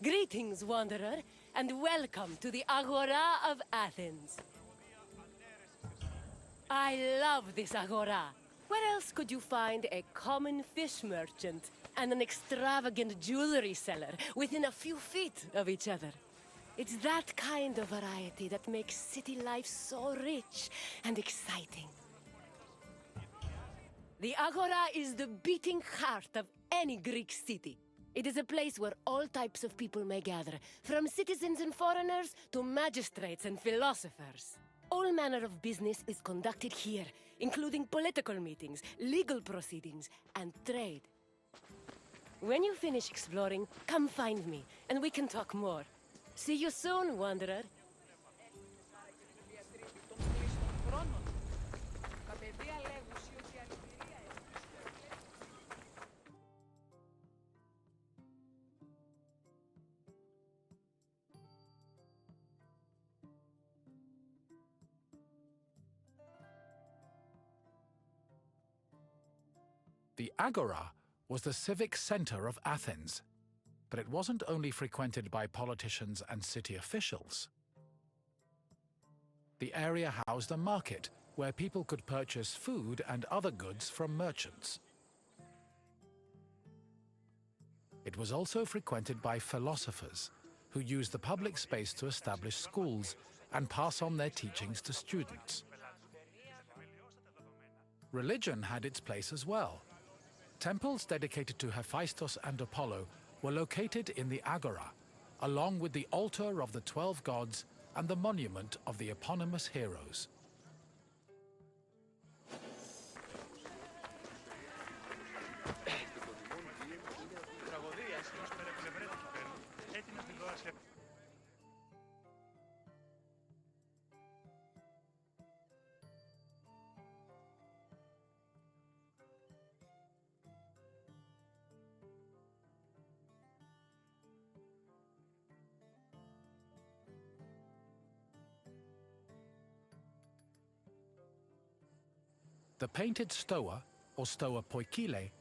Greetings, wanderer, and welcome to the Ágora of Athens. I love this Ágora. Where else could you find a common fish merchant and an extravagant jewelry seller within a few feet of each other? It's that kind of variety that makes city life so rich and exciting. The Ágora is the beating heart of any Greek city. It is a place where all types of people may gather, from citizens and foreigners to magistrates and philosophers. All manner of business is conducted here, including political meetings, legal proceedings, and trade. When you finish exploring, come find me, and we can talk more. See you soon, wanderer. The Ágora was the civic center of Athens, but it wasn't only frequented by politicians and city officials. The area housed a market where people could purchase food and other goods from merchants. It was also frequented by philosophers, who used the public space to establish schools and pass on their teachings to students. Religion had its place as well. Temples dedicated to Hephaestus and Apollo were located in the Ágora, along with the altar of the 12 gods and the monument of the eponymous heroes. The painted stoa, or stoa poikile,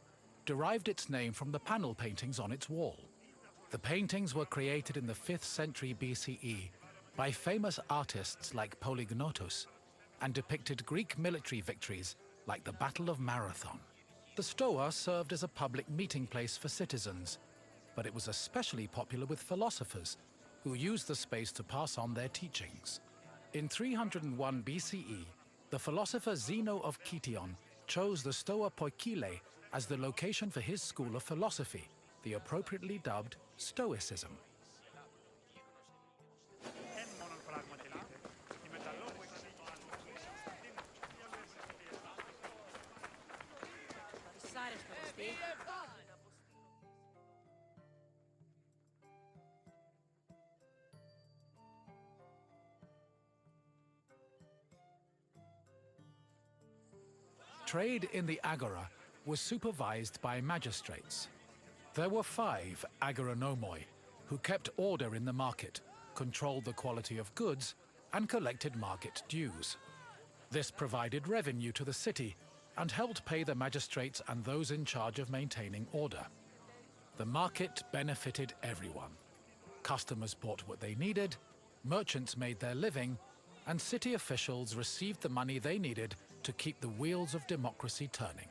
derived its name from the panel paintings on its wall. The paintings were created in the 5th century BCE by famous artists like Polygnotus and depicted Greek military victories like the Battle of Marathon. The stoa served as a public meeting place for citizens, but it was especially popular with philosophers who used the space to pass on their teachings. In 301 BCE, the philosopher Zeno of Kition chose the Stoa Poikile as the location for his school of philosophy, the appropriately dubbed Stoicism. Trade in the Ágora was supervised by magistrates. There were 5 agoranomoi, who kept order in the market, controlled the quality of goods, and collected market dues. This provided revenue to the city and helped pay the magistrates and those in charge of maintaining order. The market benefited everyone. Customers bought what they needed, merchants made their living, and city officials received the money they needed to keep the wheels of democracy turning.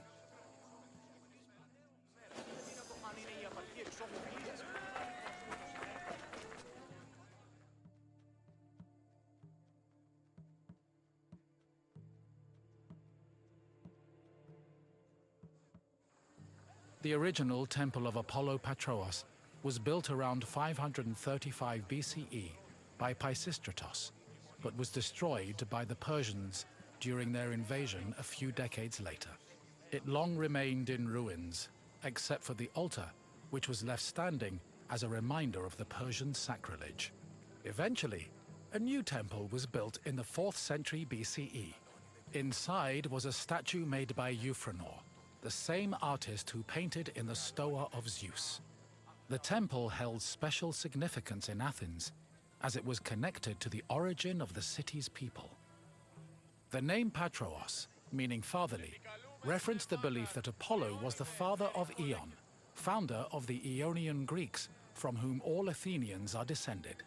The original Temple of Apollo Patrous was built around 535 BCE by Pisistratos, but was destroyed by the Persians during their invasion a few decades later. It long remained in ruins, except for the altar, which was left standing as a reminder of the Persian sacrilege. Eventually, a new temple was built in the 4th century BCE. Inside was a statue made by Euphranor, the same artist who painted in the Stoa of Zeus. The temple held special significance in Athens, as it was connected to the origin of the city's people. The name Patros, meaning fatherly, referenced the belief that Apollo was the father of Aeon, founder of the Aeonian Greeks, from whom all Athenians are descended.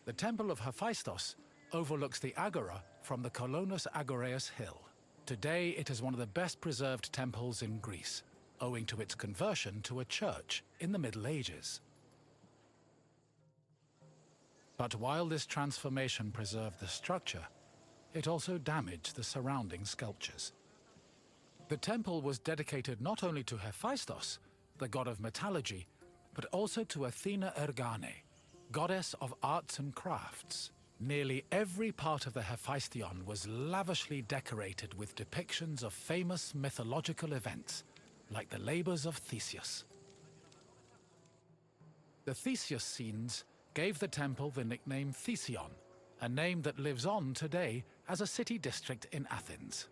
The Temple of Hephaestus overlooks the Agora from the Colonus Agoreus hill. Today it is one of the best preserved temples in Greece, owing to its conversion to a church in the Middle Ages. But while this transformation preserved the structure, it also damaged the surrounding sculptures. The temple was dedicated not only to Hephaestus, the god of metallurgy, but also to Athena Ergane, goddess of arts and crafts. Nearly every part of the Hephaestion was lavishly decorated with depictions of famous mythological events, like the labors of Theseus. The Theseus scenes gave the temple the nickname Thesion, a name that lives on today as a city district in Athens.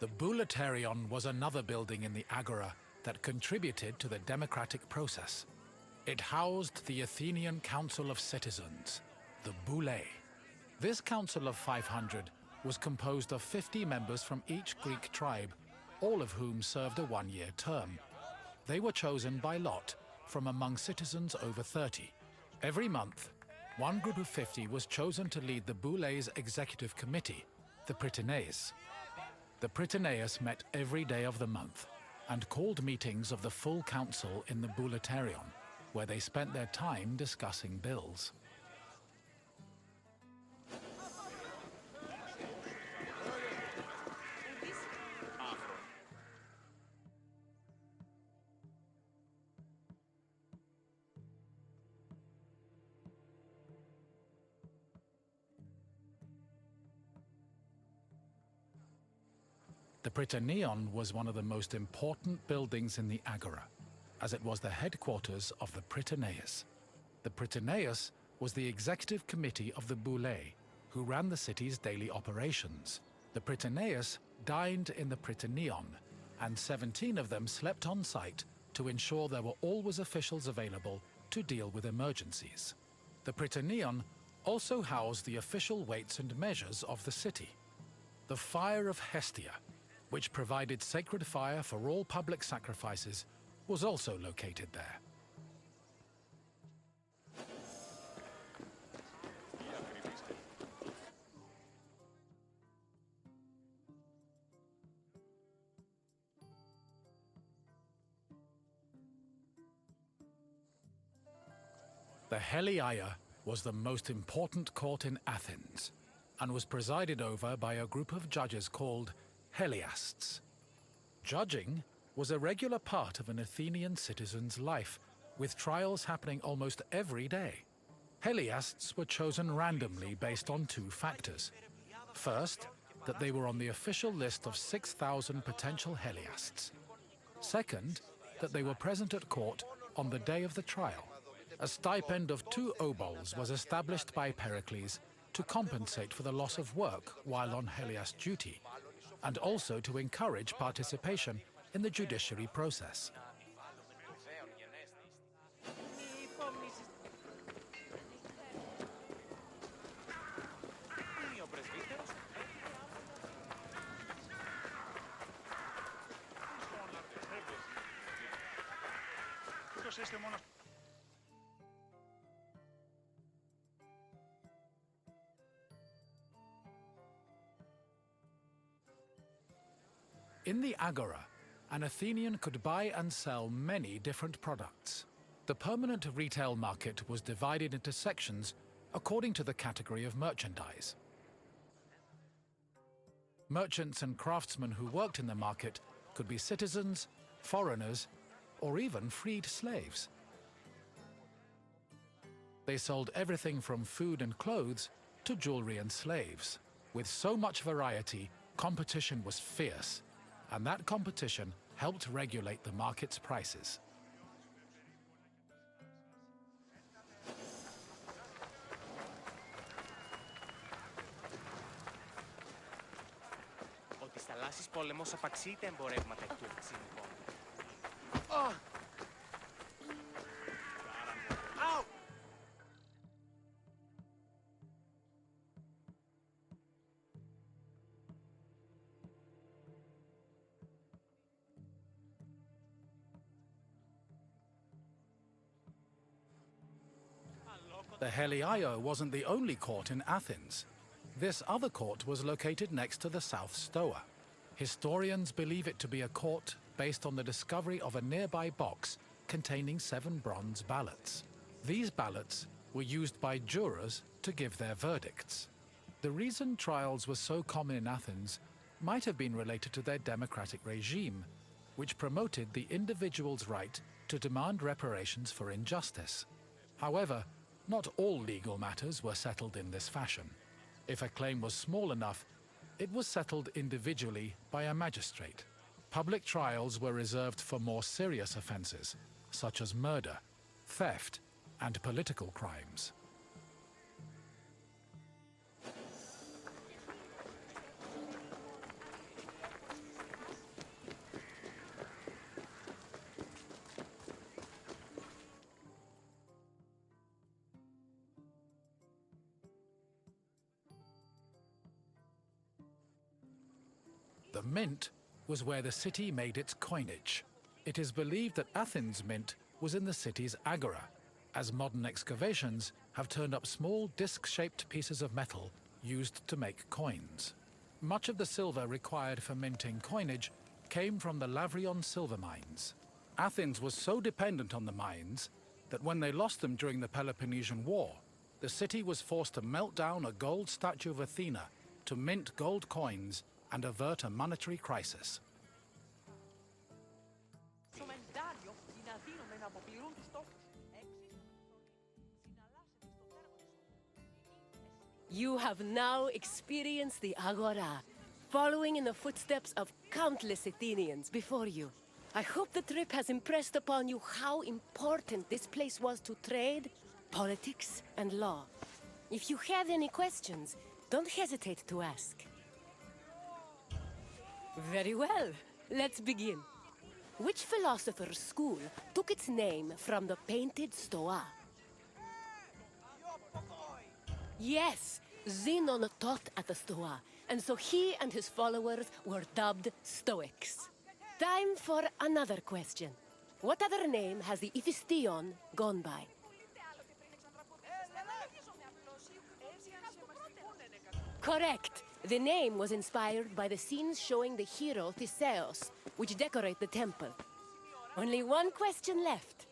The Boulaterion was another building in the Agora that contributed to the democratic process. It housed the Athenian Council of Citizens, the Boulei. This council of 500 was composed of 50 members from each Greek tribe, all of whom served a one-year term. They were chosen by lot from among citizens over 30. Every month, one group of 50 was chosen to lead the Boulei's executive committee, the Prytaneis. The Prytaneis met every day of the month and called meetings of the full council in the Boulaterion, where they spent their time discussing bills. The Prytaneon was one of the most important buildings in the Agora, as it was the headquarters of the Prytaneis. The Prytaneis was the executive committee of the Boulei, who ran the city's daily operations. The Prytaneis dined in the Prytaneon, and 17 of them slept on site to ensure there were always officials available to deal with emergencies. The Prytaneon also housed the official weights and measures of the city. The Fire of Hestia, which provided sacred fire for all public sacrifices, was also located there. The Heliaia was the most important court in Athens, and was presided over by a group of judges called Heliasts. Judging was a regular part of an Athenian citizen's life, with trials happening almost every day. Heliasts were chosen randomly based on two factors. First, that they were on the official list of 6,000 potential Heliasts. Second, that they were present at court on the day of the trial. A stipend of 2 obols was established by Pericles to compensate for the loss of work while on Heliast duty, and also to encourage participation in the judiciary process. In the Ágora, an Athenian could buy and sell many different products. The permanent retail market was divided into sections according to the category of merchandise. Merchants and craftsmen who worked in the market could be citizens, foreigners, or even freed slaves. They sold everything from food and clothes to jewelry and slaves. With so much variety, competition was fierce, and that competition helped regulate the market's prices. Ο της θαλάσσης πόλεμος απαξίει τα εμπορεύματα εκ του Ευξηνικού. The Heliaio wasn't the only court in Athens. This other court was located next to the South Stoa. Historians believe it to be a court based on the discovery of a nearby box containing 7 bronze ballots. These ballots were used by jurors to give their verdicts. The reason trials were so common in Athens might have been related to their democratic regime, which promoted the individual's right to demand reparations for injustice. However, not all legal matters were settled in this fashion. If a claim was small enough, it was settled individually by a magistrate. Public trials were reserved for more serious offenses, such as murder, theft, and political crimes. The mint was where the city made its coinage. It is believed that Athens' mint was in the city's Ágora, as modern excavations have turned up small disc-shaped pieces of metal used to make coins. Much of the silver required for minting coinage came from the Lavrion silver mines. Athens was so dependent on the mines that when they lost them during the Peloponnesian War, the city was forced to melt down a gold statue of Athena to mint gold coins and avert a monetary crisis. You have now experienced the Ágora, following in the footsteps of countless Athenians before you. I hope the trip has impressed upon you how important this place was to trade, politics, and law. If you have any questions, don't hesitate to ask. Very well. Let's begin. Which philosopher's school took its name from the painted Stoa? Yes, Zenon taught at the Stoa, and so he and his followers were dubbed Stoics. Time for another question. What other name has the Iphistion gone by? Correct. The name was inspired by the scenes showing the hero Theseus, which decorate the temple. Only one question left.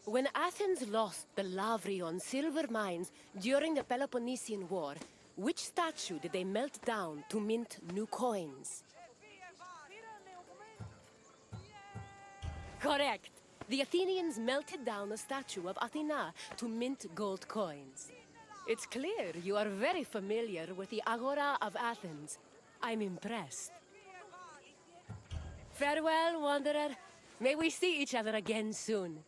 When Athens lost the Lavrion silver mines during the Peloponnesian War, which statue did they melt down to mint new coins? Correct. The Athenians melted down a statue of Athena to mint gold coins. It's clear you are very familiar with the Ágora of Athens. I'm impressed. Farewell, wanderer. May we see each other again soon.